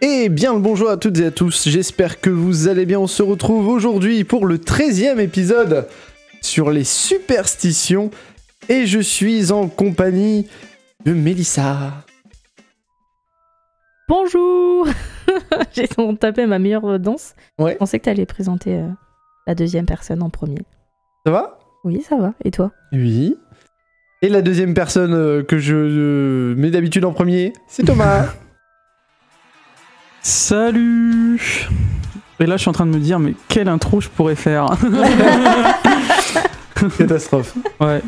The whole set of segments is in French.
Et bien le bonjour à toutes et à tous, j'espère que vous allez bien. On se retrouve aujourd'hui pour le 13e épisode sur les superstitions. Et je suis en compagnie de Mélissa. Bonjour. J'ai tapé ma meilleure danse. Ouais. Je pensais que tu allais présenter la deuxième personne en premier. Ça va? Oui, ça va. Et toi? Oui. Et la deuxième personne que je mets d'habitude en premier, c'est Thomas. Salut. Et là je suis en train de me dire mais quelle intro je pourrais faire. Catastrophe. Ouais.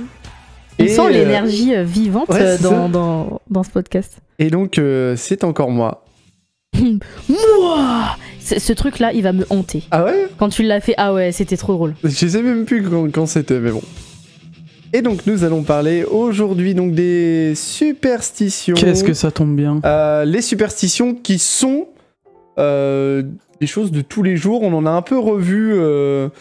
On sent l'énergie vivante ouais, dans ce podcast. Et donc c'est encore moi. Moi ce truc là il va me hanter. Ah ouais? Quand tu l'as fait, ah ouais c'était trop drôle. Je sais même plus quand c'était, mais bon. Et donc nous allons parler aujourd'hui donc des superstitions. Qu'est-ce que ça tombe bien. Les superstitions qui sont des choses de tous les jours. On en a un peu revu, on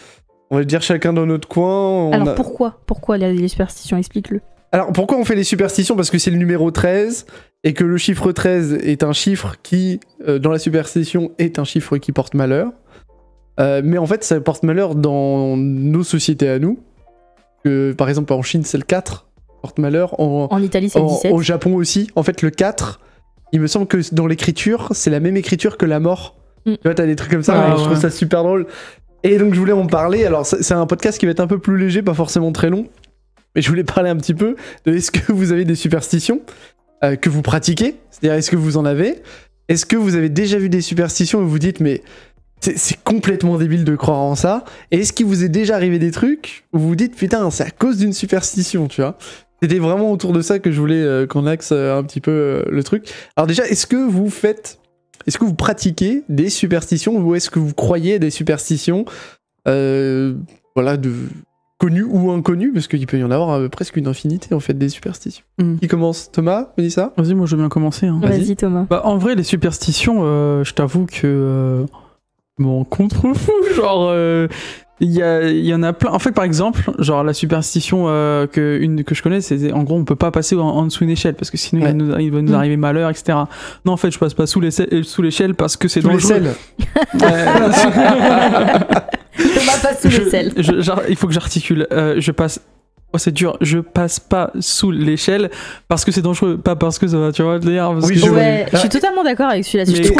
va dire chacun dans notre coin. Alors pourquoi les superstitions? Explique-le. Alors pourquoi on fait les superstitions? Parce que c'est le numéro 13 et que le chiffre 13 est un chiffre qui, dans la superstition, est un chiffre qui porte malheur. Mais en fait ça porte malheur dans nos sociétés à nous. Par exemple en Chine c'est le 4, porte malheur. En Italie c'est le 17. Au Japon aussi. En fait le 4, il me semble que dans l'écriture, c'est la même écriture que la mort. Tu vois, t'as des trucs comme ça, je trouve ça super drôle. Et donc je voulais en parler. Alors c'est un podcast qui va être un peu plus léger, pas forcément très long. Mais je voulais parler un petit peu de est-ce que vous avez des superstitions que vous pratiquez? C'est-à-dire est-ce que vous en avez? Est-ce que vous avez déjà vu des superstitions et vous dites mais c'est complètement débile de croire en ça? Et est-ce qu'il vous est déjà arrivé des trucs où vous vous dites putain c'est à cause d'une superstition, tu vois? C'était vraiment autour de ça que je voulais qu'on axe un petit peu le truc. Alors déjà, est-ce que vous pratiquez des superstitions ou est-ce que vous croyez à des superstitions voilà, connues ou inconnues? Parce qu'il peut y en avoir presque une infinité en fait des superstitions. Qui commence? Thomas? Mélissa? Vas-y, moi je veux bien commencer. Hein. Vas-y Thomas. Bah, en vrai les superstitions, je t'avoue que mon contrefou, genre il y en a plein. En fait par exemple, genre la superstition que je connais, c'est en gros on peut pas passer en dessous d'une échelle parce que sinon il va nous arriver malheur, etc. Non en fait je passe pas sous l'échelle parce que c'est dangereux. Thomas passe sous l'échelle. Il faut que j'articule. Je passe. Oh, c'est dur, je passe pas sous l'échelle parce que c'est dangereux, pas parce que ça va, tu vois, d'ailleurs. Oui, je suis totalement d'accord avec celui-là. Mais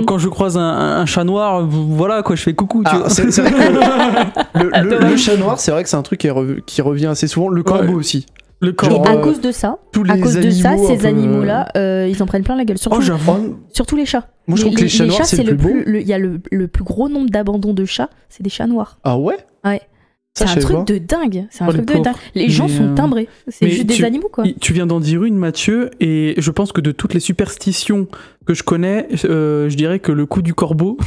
quand je croise un chat noir, voilà quoi, je fais coucou. Tu vois. C'est vrai que le chat noir, c'est vrai que c'est un truc qui revient assez souvent. Le corbeau aussi. Et à cause de ça, ces animaux-là, ils en prennent plein la gueule. Surtout les chats. Moi, je trouve que les chats noirs, c'est le plus beau. Il y a le plus gros nombre d'abandons de chats, c'est des chats noirs. Ah ouais? Ouais. C'est un truc de dingue. Les gens sont timbrés. C'est juste des animaux, quoi. Tu viens d'en dire une, Mathieu, et je pense que de toutes les superstitions que je connais, je dirais que le coup du corbeau,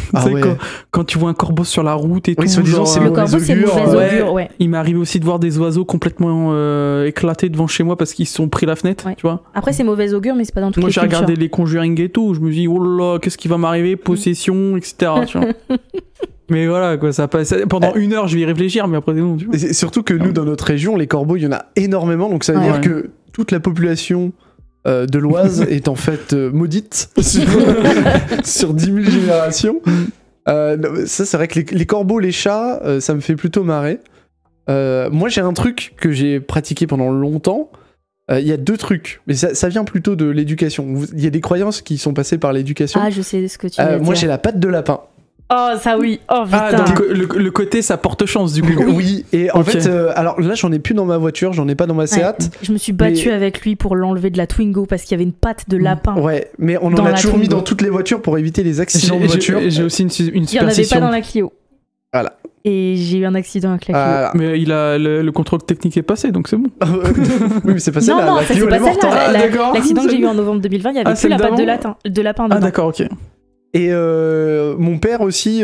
quand tu vois un corbeau sur la route et tout. Le corbeau, c'est mauvais augure. Ouais. Il m'est arrivé aussi de voir des oiseaux complètement éclatés devant chez moi parce qu'ils se sont pris la fenêtre, tu vois. Après, c'est mauvais augure, mais c'est pas dans toutes les cultures. Moi, j'ai regardé les Conjuring et tout, je me dis, oh là là, qu'est-ce qui va m'arriver, possession, etc. Tu vois. Mais voilà, quoi, ça passe. Pendant une heure, je vais y réfléchir, mais après, non. Tu vois. Et surtout que nous, dans notre région, les corbeaux, il y en a énormément, donc ça veut dire que toute la population de l'Oise est en fait maudite sur 10 000 générations. Ça, c'est vrai que les corbeaux, les chats, ça me fait plutôt marrer. Moi, j'ai un truc que j'ai pratiqué pendant longtemps. Il y a deux trucs, mais ça vient plutôt de l'éducation. Il y a des croyances qui sont passées par l'éducation. Ah, je sais ce que tu veux dire. Moi, j'ai la patte de lapin. Oh, ça oui. Oh, putain. Ah, donc le côté, ça porte chance, du coup. Oui, et en fait, alors là, j'en ai plus dans ma voiture, j'en ai pas dans ma Seat. Je me suis battue avec lui pour l'enlever de la Twingo parce qu'il y avait une patte de lapin. Ouais, mais on en a toujours mis dans toutes les voitures pour éviter les accidents de voiture. J'ai aussi une superstition. Il n'y en avait pas dans la Clio. Voilà. Et j'ai eu un accident avec la Clio. Mais le contrôle technique est passé, donc c'est bon. Oui, mais c'est passé là. Non, la Clio, c'est pas celle-là. D'accord. L'accident que j'ai eu en novembre 2020, il n'y avait plus la patte de lapin dedans. Ah, d'accord, ok. Et mon père aussi,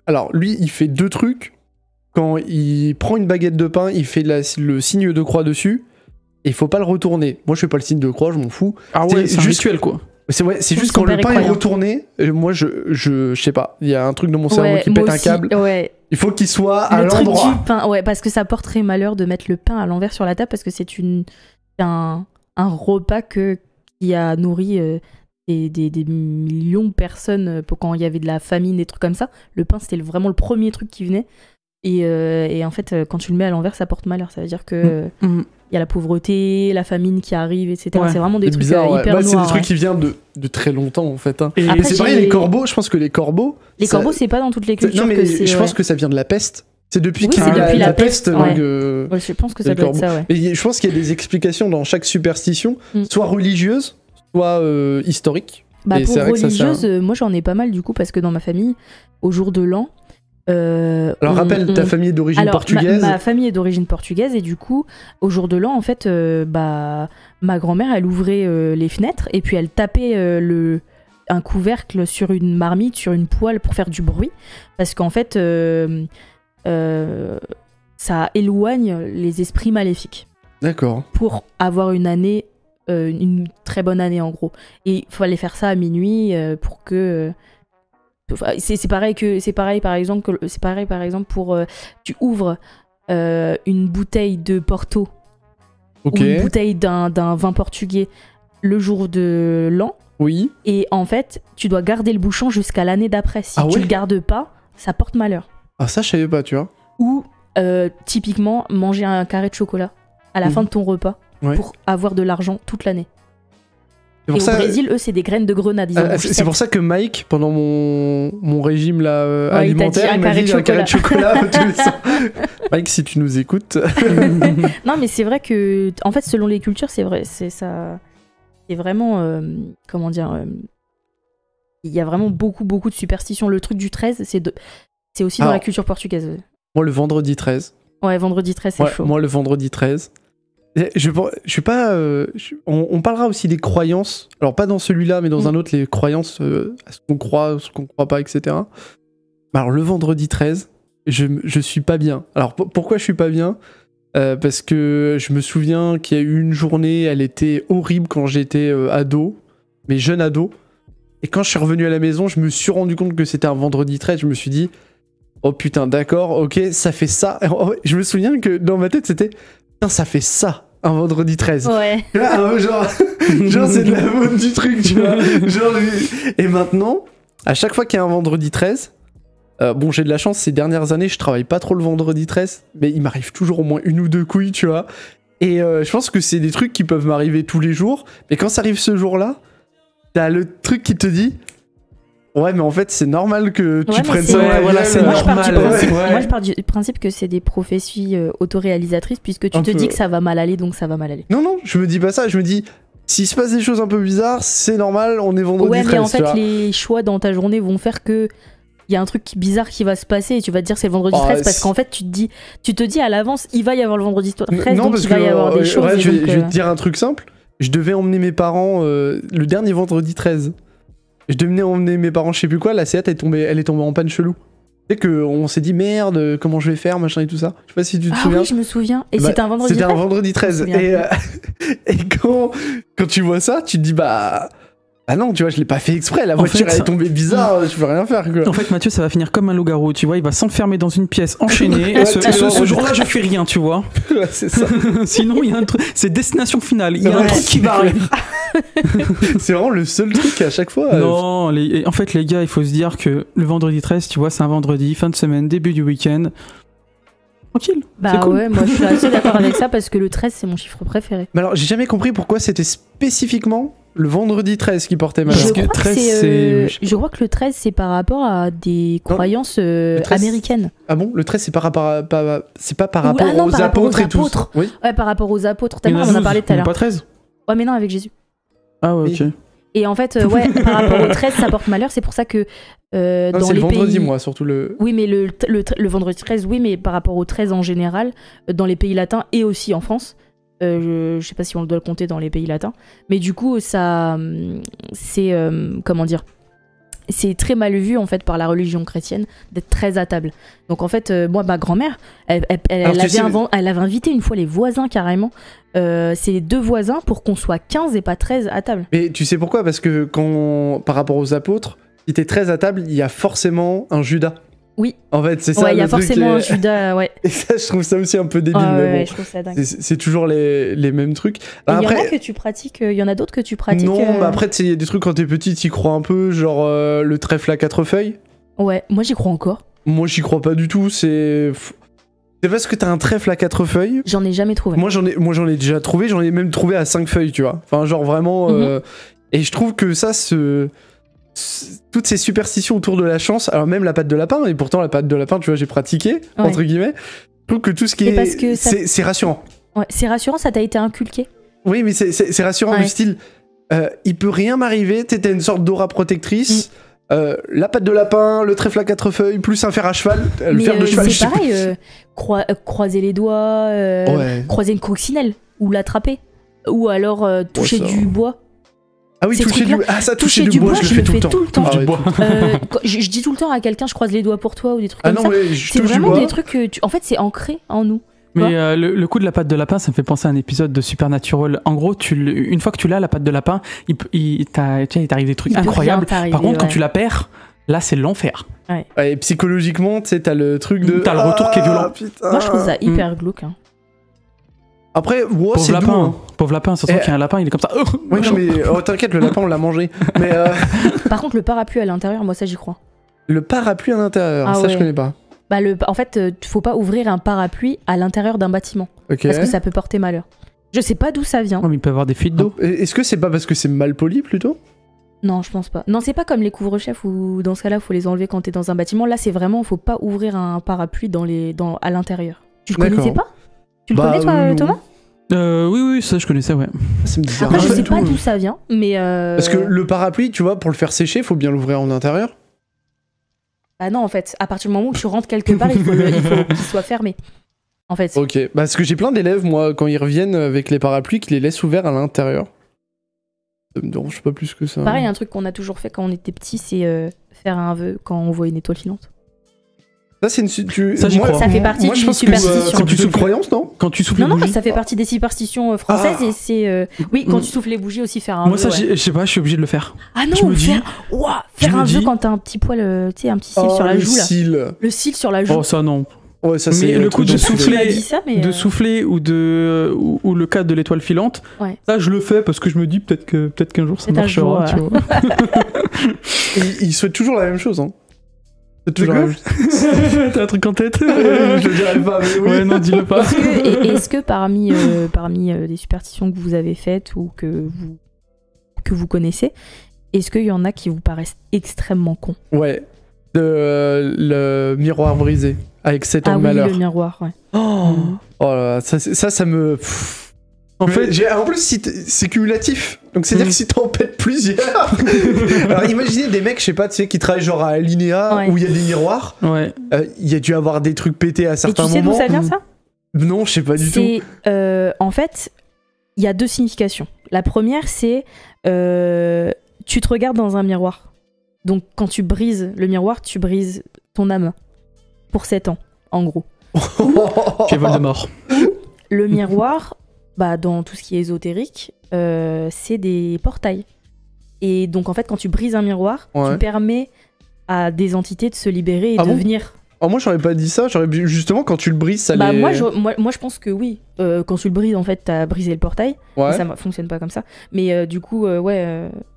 alors lui, il fait deux trucs. Quand il prend une baguette de pain, il fait le signe de croix dessus. Et il faut pas le retourner. Moi, je fais pas le signe de croix, je m'en fous. Ah ouais, c'est un rituel, quoi. C'est juste quand le pain est retourné, moi, je sais pas. Il y a un truc dans mon cerveau qui pète un câble. Ouais. Il faut qu'il soit à l'endroit. Le truc du pain, ouais, parce que ça porterait malheur de mettre le pain à l'envers sur la table parce que c'est un repas qui a nourri des millions de personnes quand il y avait de la famine, des trucs comme ça. Le pain, c'était vraiment le premier truc qui venait. Et en fait, quand tu le mets à l'envers, ça porte malheur. Ça veut dire que y a la pauvreté, la famine qui arrive, etc. Ouais. C'est vraiment des trucs hyper noirs. C'est des trucs qui viennent de très longtemps, en fait. Hein. Et c'est pareil, les corbeaux, je pense que les corbeaux... Les corbeaux, c'est pas dans toutes les cultures. Non, mais je pense que ça vient de la peste. C'est depuis qu'il y a la peste. Ouais. Je pense que ça doit être ça, ouais. Mais je pense qu'il y a des explications dans chaque superstition, soit religieuse, soit historique. Pour religieuse, moi j'en ai pas mal du coup, parce que dans ma famille, au jour de l'an... Alors rappelle, ta famille est d'origine portugaise. Ma famille est d'origine portugaise et du coup, au jour de l'an, en fait, ma grand-mère, elle ouvrait les fenêtres et puis elle tapait un couvercle sur une marmite, sur une poêle pour faire du bruit, parce qu'en fait, ça éloigne les esprits maléfiques. D'accord. Pour avoir une année, une très bonne année en gros. Et il fallait faire ça à minuit pour que... C'est pareil par exemple pour tu ouvres une bouteille de Porto ou une bouteille d'un vin portugais le jour de l'an. Oui. Et en fait, tu dois garder le bouchon jusqu'à l'année d'après. Si tu le gardes pas, ça porte malheur. Ah ça je savais pas, tu vois. Ou typiquement manger un carré de chocolat à la fin de ton repas pour avoir de l'argent toute l'année. Et au Brésil, eux, c'est des graines de grenade. C'est pour ça que Mike, pendant mon régime là, alimentaire, il m'a dit un carré de chocolat. Mike, si tu nous écoutes. Non, mais c'est vrai que, en fait, selon les cultures, c'est vrai, c'est vraiment, comment dire, il y a vraiment beaucoup de superstitions. Le truc du 13, c'est aussi dans la culture portugaise. Moi, le vendredi 13. Ouais, vendredi 13, c'est chaud. Moi, le vendredi 13. Je suis pas. On parlera aussi des croyances. Alors, pas dans celui-là, mais dans un autre, les croyances, à ce qu'on croit, ce qu'on croit pas, etc. Alors, le vendredi 13, je suis pas bien. Alors, pourquoi je suis pas bien ? Parce que je me souviens qu'il y a eu une journée, elle était horrible quand j'étais ado, mais jeune ado. Et quand je suis revenu à la maison, je me suis rendu compte que c'était un vendredi 13. Je me suis dit, oh putain, d'accord, ok, ça fait ça. Je me souviens que dans ma tête, c'était. Putain, ça fait ça, un vendredi 13. Ouais. Là, genre c'est de la faute du truc, tu vois. Et maintenant, à chaque fois qu'il y a un vendredi 13, bon, j'ai de la chance, ces dernières années, je travaille pas trop le vendredi 13, mais il m'arrive toujours au moins une ou deux couilles, tu vois. Et je pense que c'est des trucs qui peuvent m'arriver tous les jours, mais quand ça arrive ce jour-là, t'as le truc qui te dit... Ouais, mais en fait, c'est normal que tu prennes ça. Voilà, c'est normal. Moi, je pars du principe que c'est des prophéties autoréalisatrices, puisque tu te dis que ça va mal aller, donc ça va mal aller. Non, je me dis pas ça. Je me dis, s'il se passe des choses un peu bizarres, c'est normal, on est vendredi 13. Ouais, mais en fait, les choix dans ta journée vont faire que il y a un truc bizarre qui va se passer et tu vas te dire c'est le vendredi 13 parce qu'en fait, tu te dis à l'avance, il va y avoir le vendredi 13, donc il va y avoir des choses. Je vais te dire un truc simple. Je devais emmener mes parents le dernier vendredi 13. Je devais emmener mes parents, je sais plus quoi, la Seat elle est tombée en panne chelou. Tu sais qu'on s'est dit merde, comment je vais faire, machin et tout ça. Je sais pas si tu te souviens. Ah oui, je me souviens. Et c'était un vendredi 13. C'était un vendredi 13. Et quand tu vois ça, tu te dis bah non, tu vois, je l'ai pas fait exprès, la voiture elle est tombée bizarre, je peux rien faire quoi. En fait, Mathieu, ça va finir comme un loup-garou, tu vois, il va s'enfermer dans une pièce enchaînée. Et ce jour-là, je fais rien, tu vois. Ouais, c'est ça. Sinon, il y a un truc, c'est destination finale, il y a un truc qui va arriver. C'est vraiment le seul truc à chaque fois. Non, en fait, les gars, il faut se dire que le vendredi 13, tu vois, c'est un vendredi, fin de semaine, début du week-end. Tranquille. Bah cool. Ouais, moi je suis assez d'accord avec ça parce que le 13 c'est mon chiffre préféré. Mais alors, j'ai jamais compris pourquoi c'était spécifiquement le vendré 13 qui portait malheur. Je crois que le 13 c'est par rapport à des croyances américaines. Ah bon, le 13 c'est par rapport aux apôtres et tout. Oui. Ouais, par rapport aux apôtres. On en a parlé tout à l'heure. Pas 13. Ouais, mais non, avec Jésus. Ah ouais, ok. Et en fait, par rapport au 13, ça porte malheur. C'est pour ça que dans c'est les le vendredi, pays... moi, surtout le... Oui, mais le vendredi 13, oui, mais par rapport au 13 en général, dans les pays latins et aussi en France, je sais pas si on doit le compter dans les pays latins, mais du coup, ça... c'est... comment dire ? C'est très mal vu, en fait, par la religion chrétienne d'être très à table. Donc, en fait, moi, ma grand-mère, elle avait invité une fois les voisins, carrément. C'est les 2 voisins pour qu'on soit 15 et pas 13 à table. Mais tu sais pourquoi ? Parce que par rapport aux apôtres, si t'es 13 à table, il y a forcément un Judas. Oui. En fait, c'est ça. Ouais, il y a le truc, forcément un Judas, ouais. Et ça, je trouve ça aussi un peu débile, mais bon. Je trouve ça dingue. C'est toujours les mêmes trucs. Il y en Après, a que tu pratiques, il y en a d'autres que tu pratiques. non, mais après, tu sais, il y a des trucs quand t'es petit, t'y crois un peu, genre le trèfle à 4 feuilles. Ouais, moi j'y crois encore. Moi, j'y crois pas du tout. C'est parce que t'as un trèfle à 4 feuilles. J'en ai jamais trouvé. Moi, j'en ai déjà trouvé. J'en ai même trouvé à 5 feuilles, tu vois. Enfin, genre vraiment. Et je trouve que ça, toutes ces superstitions autour de la chance, alors même la patte de lapin, et pourtant la patte de lapin, tu vois, j'ai pratiqué, entre guillemets. Je trouve que tout ce qui est. C'est rassurant. Ouais, c'est rassurant, ça t'a été inculqué. Oui, mais c'est rassurant du style. Il peut rien m'arriver, t'as une sorte d'aura protectrice. La patte de lapin, le trèfle à 4 feuilles, plus un fer à cheval, le fer de cheval. C'est pareil, croiser les doigts, croiser une coccinelle, ou l'attraper, ou alors toucher du bois. Ah oui, toucher du bois, je le fais tout le temps. Je dis tout le temps à quelqu'un, je croise les doigts pour toi, ou des trucs comme ça. C'est touche vraiment des trucs que en fait, c'est ancré en nous. Mais le coup de la patte de lapin, ça me fait penser à un épisode de Supernatural. En gros, une fois que tu l'as, la patte de lapin, il t'arrive des trucs incroyables. Par contre, quand tu la perds, là, c'est l'enfer. Ouais, et psychologiquement, tu sais, t'as le truc de... T'as le retour qui est violent. Putain. Moi, je trouve ça hyper glauque. Hein. Après, c'est lapin. Doux, hein. Pauvre lapin, ça se trouve qu'il y a un lapin, il est comme ça. Oui, non, mais t'inquiète, le lapin, on l'a mangé. Mais, Par contre, le parapluie à l'intérieur, moi, ça, j'y crois. Le parapluie à l'intérieur, ça, je connais pas. Bah en fait, faut pas ouvrir un parapluie à l'intérieur d'un bâtiment. Parce que ça peut porter malheur. Je sais pas d'où ça vient. Non, mais il peut y avoir des fuites d'eau. Est-ce que c'est pas parce que c'est mal poli plutôt ? Non, je pense pas. Non, c'est pas comme les couvre-chefs où dans ce cas-là, faut les enlever quand t'es dans un bâtiment. Là, c'est vraiment, faut pas ouvrir un parapluie à l'intérieur. Tu le connaissais pas ? Tu le connais toi, Thomas ? Oui, ça je connaissais, ouais. Ça me dit après, je sais pas d'où ça vient, mais. Parce que le parapluie, tu vois, pour le faire sécher, faut bien l'ouvrir en intérieur. Bah non, en fait, à partir du moment où tu rentres quelque part, il faut qu'il soit fermé. En fait. Ok, parce que j'ai plein d'élèves, moi, quand ils reviennent avec les parapluies, qui les laissent ouverts à l'intérieur. Ça me dérange pas plus que ça. Pareil, un truc qu'on a toujours fait quand on était petit, c'est faire un vœu quand on voit une étoile filante. Ça, c'est une. Ça fait partie d'une superstition. Quand tu souffles croyance, non ? Quand tu souffles les bougies. Non, ça fait partie des superstitions françaises et c'est. Oui, quand tu souffles les bougies aussi, faire un vœu. Moi, ça, je sais pas, je suis obligé de le faire. Ah non, faire un vœu quand t'as un petit poil, tu sais, un petit cil sur la joue là. Le cil sur la joue. Oh, ça, non. Ouais, ça, c'est mais le coup de souffler, de souffler ou le cas de l'étoile filante, ça je le fais parce que je me dis peut-être qu'un jour ça marchera. Tu vois. Il souhaite toujours la même chose, hein. T'as un truc en tête? Je le dirais pas, mais oui. Ouais, non, dis-le pas. Est-ce que parmi des superstitions que vous avez faites ou que vous connaissez, est-ce qu'il y en a qui vous paraissent extrêmement cons? Ouais. Le miroir brisé avec 7 ans de malheur. Ah oui, le miroir, ouais. Oh là, ça me... En fait, en plus, c'est cumulatif. Donc, c'est-à-dire que si t'en pètes plusieurs... Alors, imaginez des mecs, je sais pas, tu sais, qui travaillent genre à Linéa, où il y a des miroirs. Ouais. Il y a dû avoir des trucs pétés à certains moments. Et tu sais d'où ça vient, ça ? Non, je sais pas du tout. En fait, il y a 2 significations. La première, c'est... tu te regardes dans un miroir. Donc, quand tu brises le miroir, tu brises ton âme. Pour 7 ans, en gros. Tu es Voldemort. Le miroir... dans tout ce qui est ésotérique, c'est des portails. Et donc, en fait, quand tu brises un miroir, tu permets à des entités de se libérer et de venir. Moi, j'aurais pas dit ça. Justement, quand tu le brises, ça les... moi, je pense que oui. Quand tu le brises, en fait, t'as brisé le portail. Ouais. Ça fonctionne pas comme ça. Mais du coup,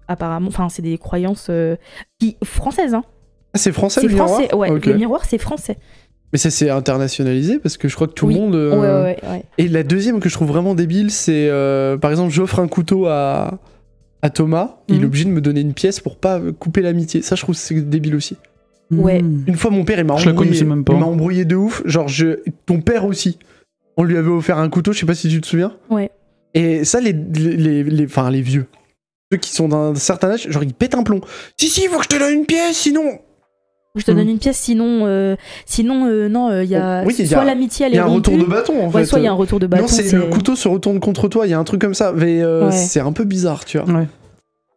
apparemment, c'est des croyances françaises. Hein. Ah, c'est français, le miroir ? C'est français, ouais. Okay. Le miroir, c'est français. Mais ça s'est internationalisé parce que je crois que tout le monde... Ouais. Et la deuxième que je trouve vraiment débile, c'est par exemple, j'offre un couteau à Thomas, il est obligé de me donner une pièce pour pas couper l'amitié. Ça, je trouve que c'est débile aussi. Ouais. Une fois, mon père, il m'a embrouillé de ouf. Genre, ton père aussi. On lui avait offert un couteau, je sais pas si tu te souviens. Ouais. Et ça, les vieux, ceux qui sont d'un certain âge, genre, ils pètent un plomb. Si, il faut que je te donne une pièce, sinon... Je te donne une pièce, sinon, non, il y a soit l'amitié, elle est rompue. Il y a un retour de bâton, en fait. Soit il y a un retour de bâton. Non, c'est le couteau se retourne contre toi, il y a un truc comme ça. Mais c'est un peu bizarre, tu vois. Ouais.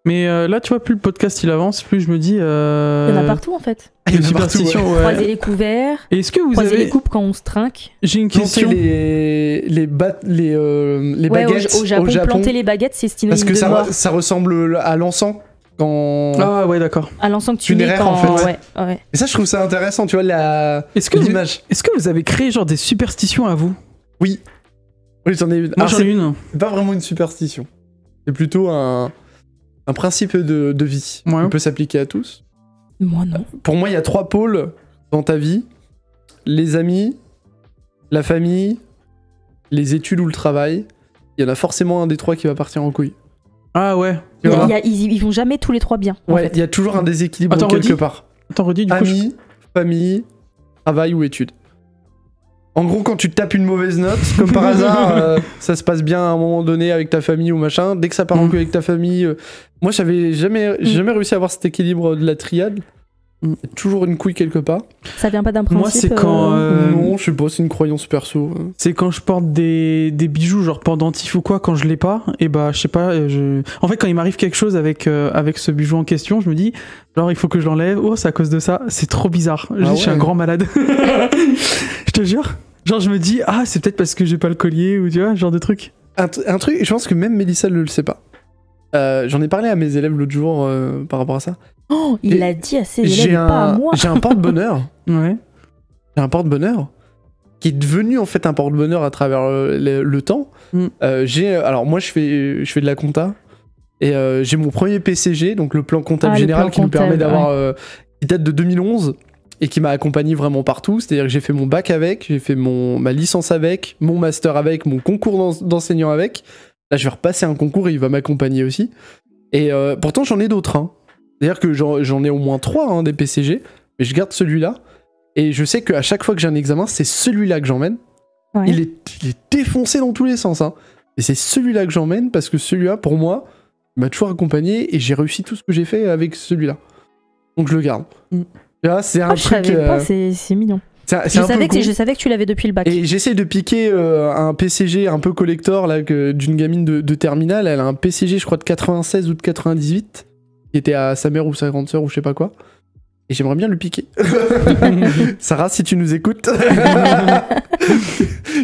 Mais là, tu vois, plus le podcast il avance, plus je me dis... Il y en a partout, en fait. Il y a partout, Croiser les couverts, est-ce que vous croiser les coupes quand on se trinque. J'ai une question. Les baguettes au Japon, planter les baguettes, c'est synonyme de mort. Parce que ça ressemble à l'encens. quand. Ah ouais, d'accord. À l'encens que tu nais Funéraire, quand... en fait. Ouais. Et ça, je trouve ça intéressant, tu vois, l'image. Est-ce que vous avez créé genre des superstitions à vous? Oui, j'en ai une. Moi j'en ai une. C'est pas vraiment une superstition. C'est plutôt un principe de vie qui peut s'appliquer à tous. Moi, non. Pour moi, il y a 3 pôles dans ta vie. Les amis, la famille, les études ou le travail. Il y en a forcément un des 3 qui va partir en couille. Ah ouais. Ils vont jamais tous les 3 bien. Ouais, il y a toujours un déséquilibre quelque part. Attends, redis du coup. Amis, famille, travail ou études. En gros, quand tu te tapes une mauvaise note, comme par hasard, ça se passe bien à un moment donné avec ta famille ou machin. Dès que ça part en couille avec ta famille, moi j'avais jamais réussi à avoir cet équilibre de la triade. Il y a toujours une couille quelque part. Ça vient pas d'un principe. Moi c'est quand non, je sais pas, c'est une croyance perso. C'est quand je porte des bijoux genre pendentifs ou quoi, quand je l'ai pas, et bah je sais pas, en fait quand il m'arrive quelque chose avec ce bijou en question, je me dis genre il faut que je l'enlève. Oh, c'est à cause de ça, c'est trop bizarre. Je suis un grand malade. Je te jure. Genre je me dis c'est peut-être parce que j'ai pas le collier ou tu vois, genre de truc. Un truc, je pense que même Mélissa ne le sait pas. J'en ai parlé à mes élèves l'autre jour par rapport à ça. Oh, il l'a dit à ses élèves, pas à moi. J'ai un porte-bonheur. Ouais. J'ai un porte-bonheur qui est devenu en fait un porte-bonheur à travers le temps. Alors moi je fais de la compta et j'ai mon premier PCG, donc le plan comptable général qui nous permet d'avoir qui date de 2011 et qui m'a accompagné vraiment partout. C'est-à-dire que j'ai fait mon bac avec, j'ai fait ma licence avec, mon master avec, mon concours d'enseignant avec. Là, je vais repasser un concours et il va m'accompagner aussi. Et pourtant, j'en ai d'autres. C'est-à-dire que j'en ai au moins 3 des PCG, mais je garde celui-là. Et je sais qu'à chaque fois que j'ai un examen, c'est celui-là que j'emmène. Ouais. Il est défoncé dans tous les sens. Et c'est celui-là que j'emmène parce que celui-là, pour moi, il m'a toujours accompagné et j'ai réussi tout ce que j'ai fait avec celui-là. Donc je le garde. Là, c'est un truc. Je savais pas, c'est mignon. Je savais que tu l'avais depuis le bac. Et j'essaie de piquer un PCG un peu collector là, d'une gamine de terminale. Elle a un PCG, je crois, de 96 ou de 98, qui était à sa mère ou sa grande sœur ou je sais pas quoi. Et j'aimerais bien le piquer. Sarah, si tu nous écoutes.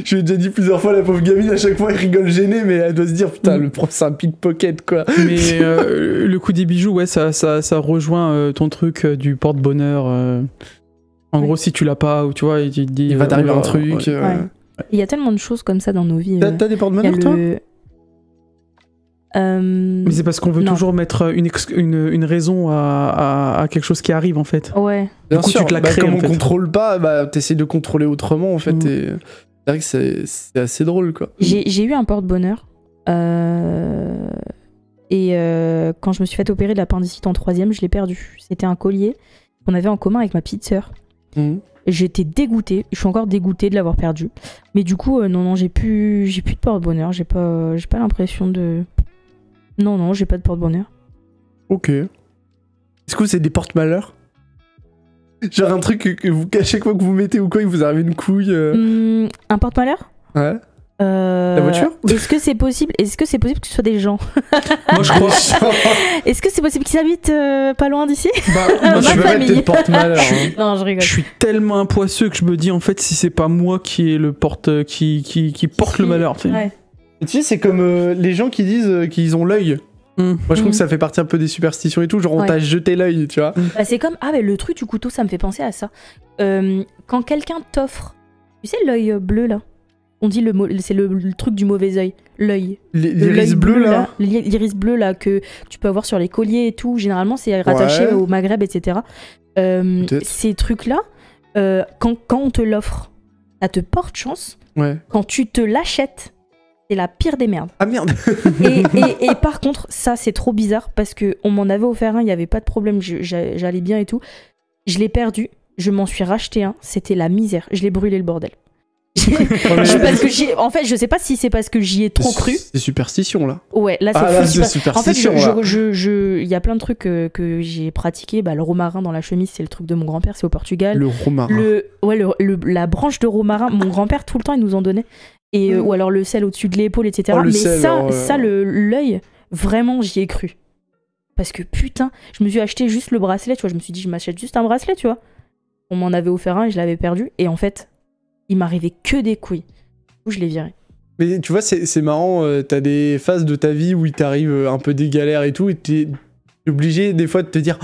Je lui ai déjà dit plusieurs fois, la pauvre gamine, à chaque fois, elle rigole gênée, mais elle doit se dire, putain, le prof, c'est un pickpocket, quoi. Mais le coup des bijoux, ouais, ça rejoint ton truc du porte-bonheur. En gros, si tu l'as pas, ou tu vois, il va t'arriver un truc. Ouais. Il y a tellement de choses comme ça dans nos vies. T'as des porte-bonheur, toi Mais c'est parce qu'on veut toujours mettre une raison à quelque chose qui arrive en fait. Ouais. Bien sûr, tu te la crées, comme en fait. on contrôle pas, t'essaies de contrôler autrement en fait. Et c'est vrai que c'est assez drôle quoi. J'ai eu un porte-bonheur. Et quand je me suis fait opérer de l'appendicite en 3ème, je l'ai perdu. C'était un collier qu'on avait en commun avec ma petite sœur. J'étais dégoûtée, je suis encore dégoûtée de l'avoir perdu. Mais du coup, non, j'ai plus de porte-bonheur. J'ai pas l'impression de. Non, j'ai pas de porte-bonheur. Ok. Est-ce que c'est des porte-malheurs? Genre un truc que à chaque fois que vous mettez ou quoi, il vous arrive une couille Un porte-malheur? Ouais. La voiture? Est-ce que c'est possible que ce soit des gens? Moi je crois. Est-ce que c'est possible qu'ils habitent pas loin d'ici? Moi je veux être porte-malheur. Non, je rigole. Je suis tellement un poisseux que je me dis en fait si c'est pas moi qui est le porte qui porte le malheur. Tu sais. Ouais. Tu sais, c'est comme les gens qui disent qu'ils ont l'œil. Moi je trouve que ça fait partie un peu des superstitions et tout, genre on t'a jeté l'œil, tu vois. Bah, c'est comme mais le truc du couteau, ça me fait penser à ça. Quand quelqu'un t'offre, tu sais l'œil bleu là, on dit c'est le truc du mauvais œil, l'œil. L'iris bleu là. L'iris bleu là que tu peux avoir sur les colliers et tout. Généralement c'est rattaché au Maghreb, etc. Ces trucs là, quand on te l'offre, ça te porte chance. Ouais. Quand tu te l'achètes, c'est la pire des merdes. Ah merde. et par contre, ça c'est trop bizarre parce que on m'en avait offert un, il y avait pas de problème, j'allais bien et tout. Je l'ai perdu, je m'en suis racheté un, c'était la misère, je l'ai brûlé le bordel. Parce que en fait, je sais pas si c'est parce que j'y ai trop cru. C'est superstition là. Ouais, là c'est superstition. En fait, il y a plein de trucs que j'ai pratiqué. Bah, le romarin dans la chemise, c'est le truc de mon grand-père, c'est au Portugal. Le romarin. La branche de romarin, mon grand-père tout le temps il nous en donnait. Et ou alors le sel au-dessus de l'épaule, etc. Mais ça, l'œil, vraiment, j'y ai cru. Parce que putain, je me suis acheté juste le bracelet, tu vois. Je me suis dit, je m'achète juste un bracelet, tu vois. On m'en avait offert un et je l'avais perdu. Et en fait, il m'arrivait que des couilles. Du coup, je l'ai viré. Mais tu vois, c'est marrant, t'as des phases de ta vie où il t'arrive un peu des galères et tout, et t'es obligé des fois de te dire.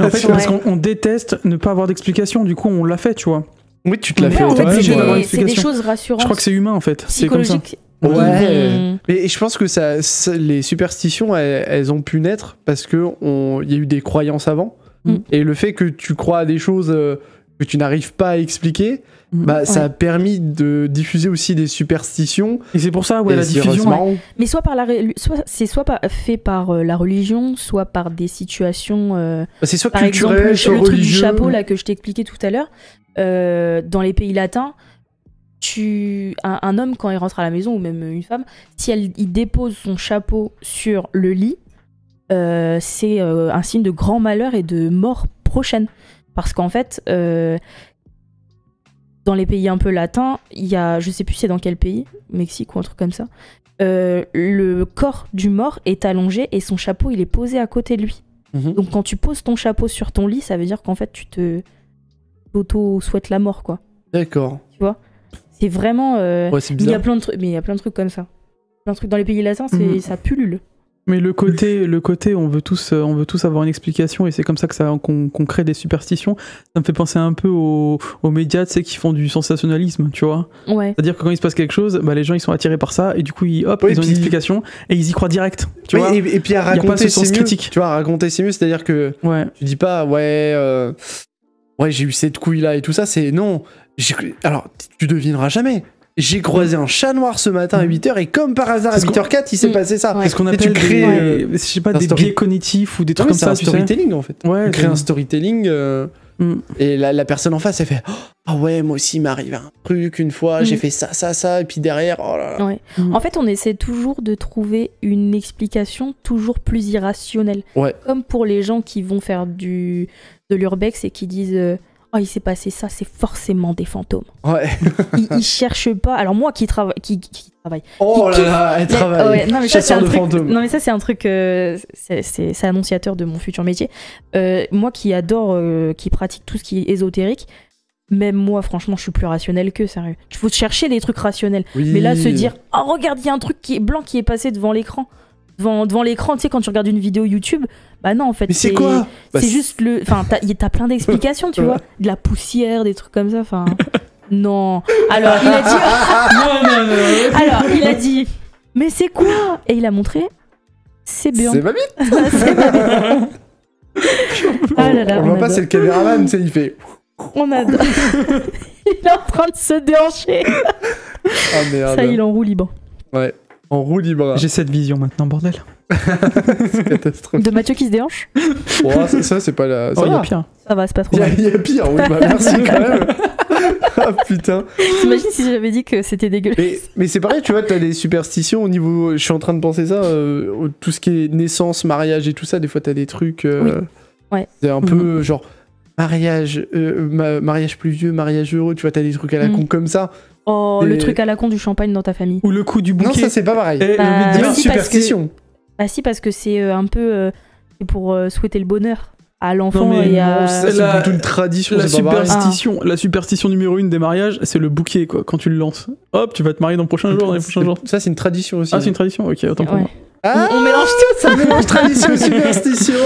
En fait, parce qu'on déteste ne pas avoir d'explication, du coup on l'a fait, tu vois. Oui, tu te l'as fait. En fait, Ouais, c'est des choses rassurantes. Je crois que c'est humain en fait. C'est comme ça. Psychologiques. Ouais. Mais je pense que les superstitions, elles ont pu naître parce que il y a eu des croyances avant. Et le fait que tu crois à des choses que tu n'arrives pas à expliquer, ça a permis de diffuser aussi des superstitions. Et c'est pour ça, la diffusion. Mais soit fait par la religion, soit par des situations. C'est soit par culturel, exemple, soit le truc du religieux. chapeau là que je t'ai expliqué tout à l'heure. Dans les pays latins, un homme quand il rentre à la maison ou même une femme, si il dépose son chapeau sur le lit, c'est un signe de grand malheur et de mort prochaine. Parce qu'en fait, dans les pays un peu latins, il y a, je sais plus c'est dans quel pays, Mexique ou un truc comme ça, le corps du mort est allongé et son chapeau il est posé à côté de lui. Donc quand tu poses ton chapeau sur ton lit, ça veut dire qu'en fait tu t'auto-souhaites la mort, quoi. D'accord. Tu vois, c'est vraiment... c'est il y a plein de trucs, mais il y a plein de trucs comme ça. Plein de trucs dans les pays latins, ça pullule. Mais le côté, on veut tous avoir une explication et c'est comme ça qu'on crée des superstitions. Ça me fait penser un peu aux médias, tu sais, qui font du sensationnalisme, tu vois. Ouais. C'est-à-dire que quand il se passe quelque chose, les gens ils sont attirés par ça et du coup ils ont une explication et ils y croient direct. Tu vois. Et puis à raconter, c'est mieux. Critique. Tu vois, raconter c'est mieux, c'est-à-dire que tu dis pas j'ai eu cette couille là et tout ça, c'est non. Alors tu devineras jamais. J'ai croisé un chat noir ce matin à 8h et comme par hasard à 8h04 il s'est passé ça. C'est ce qu'on appelle des biais cognitifs ou des trucs comme ça. C'est un storytelling en fait. Tu crées un storytelling et la personne en face elle fait ah ouais moi aussi il m'est arrivé un truc une fois, j'ai fait ça et puis derrière oh là là. Ouais. En fait on essaie toujours de trouver une explication toujours plus irrationnelle. Comme pour les gens qui vont faire de l'urbex et qui disent oh, il s'est passé ça, c'est forcément des fantômes. Ouais. Ils cherchent pas. Alors moi qui travaille. Oh là là, elle travaille. Non, mais chasseur de fantômes. Non mais ça c'est un truc. C'est annonciateur de mon futur métier. Moi qui adore, qui pratique tout ce qui est ésotérique. Même moi, franchement, je suis plus rationnel qu'eux, sérieux. Il faut chercher des trucs rationnels. Oui. Mais là, se dire, oh regarde, il y a un truc qui est blanc qui est passé devant l'écran. Devant l'écran, tu sais, quand tu regardes une vidéo YouTube, bah non, en fait, mais c'est quoi c'est juste le... Enfin, t'as plein d'explications, tu vois. De la poussière, des trucs comme ça, enfin... Non. Alors, il a dit... Alors, il a dit, mais c'est quoi? Et il a montré, c'est bien. C'est ma bite. C'est ma bite. On voit pas, c'est le caméraman, tu sais, il fait... On adore. Il est en train de se déhancher. Ah merde. Ça, il est en roue libre. Ouais. En roue libre. J'ai cette vision maintenant, bordel. C'est catastrophique. De Mathieu qui se déhanche. Oh, ça c'est pas la... Ça, il y a pire. Ça va, c'est pas trop mal. Il y a pire, oui, bah merci quand même. Ah putain. T'imagines si j'avais dit que c'était dégueulasse. Mais c'est pareil, tu vois, t'as des superstitions au niveau... Je suis en train de penser ça, tout ce qui est naissance, mariage et tout ça, des fois t'as des trucs... Oui. Ouais. C'est un peu genre... Mariage plus vieux, mariage heureux, tu vois, t'as des trucs à la con comme ça. Oh, le truc à la con du champagne dans ta famille. Ou le coup du bouquet. Non, ça c'est pas pareil. Bah, superstition. Bah si, parce que c'est un peu pour souhaiter le bonheur à l'enfant et à... c'est plutôt une tradition. La superstition numéro 1 des mariages, c'est le bouquet, quoi. Quand tu le lances, hop, tu vas te marier dans les prochains jours. Ça c'est une tradition aussi. Ah, c'est une tradition, ok, autant pour moi. Ah, on mélange tout ça. On mélange tradition et superstition.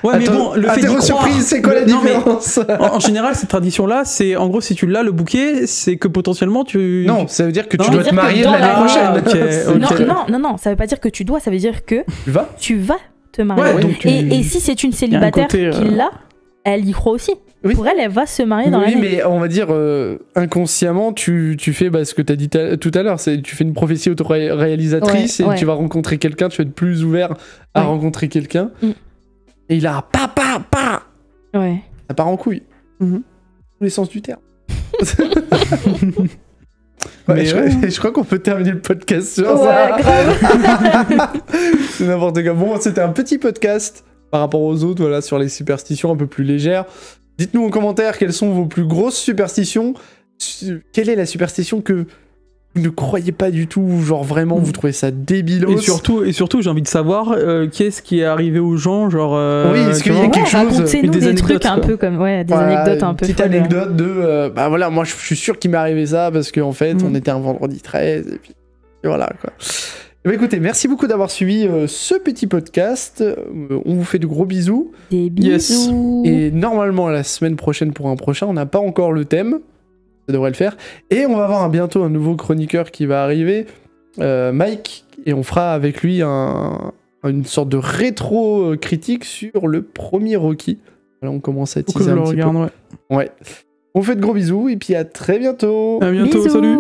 Ouais, mais bon, le fait d'y croire... surprise, c'est quoi la différence? En général, cette tradition-là, c'est en gros, si tu l'as le bouquet, c'est que potentiellement tu... Non, ça veut dire que tu dois te marier l'année prochaine. Non, ça veut pas dire que tu dois, ça veut dire que tu vas te marier. Ouais, donc et si c'est une célibataire qui l'a, elle y croit aussi. Oui. Pour elle va se marier dans l'année. Oui, mais on va dire inconsciemment, tu fais ce que tu as dit tout à l'heure. Tu fais une prophétie autoréalisatrice et tu vas rencontrer quelqu'un, tu vas être plus ouvert à rencontrer quelqu'un. Et il a Ouais. Ça part en couille. Tous les sens du terme. Je crois qu'on peut terminer le podcast sur ça. Grave. C'est n'importe quoi. Bon, c'était un petit podcast par rapport aux autres, voilà, sur les superstitions un peu plus légères. Dites-nous en commentaire quelles sont vos plus grosses superstitions. Quelle est la superstition que vous ne croyez pas du tout, genre vraiment vous trouvez ça débilos. Et surtout j'ai envie de savoir qu'est-ce qui est arrivé aux gens, genre... oui, est-ce qu'il y a quelque chose... Racontez-nous des trucs un peu comme... Ouais, des anecdotes un peu... Petite anecdote de... bah voilà, moi je suis sûr qu'il m'est arrivé ça parce qu'en fait on était un vendredi 13 et puis voilà quoi. Écoutez, merci beaucoup d'avoir suivi ce petit podcast. On vous fait de gros bisous. Des bisous. Et normalement, la semaine prochaine pour un prochain, on n'a pas encore le thème. Ça devrait le faire. Et on va avoir bientôt un nouveau chroniqueur qui va arriver, Mike, et on fera avec lui une sorte de rétro-critique sur le premier Rocky. Là, on commence à teaser un petit peu. Ouais. Ouais. On fait de gros bisous et puis à très bientôt. À bientôt, Bisous. salut.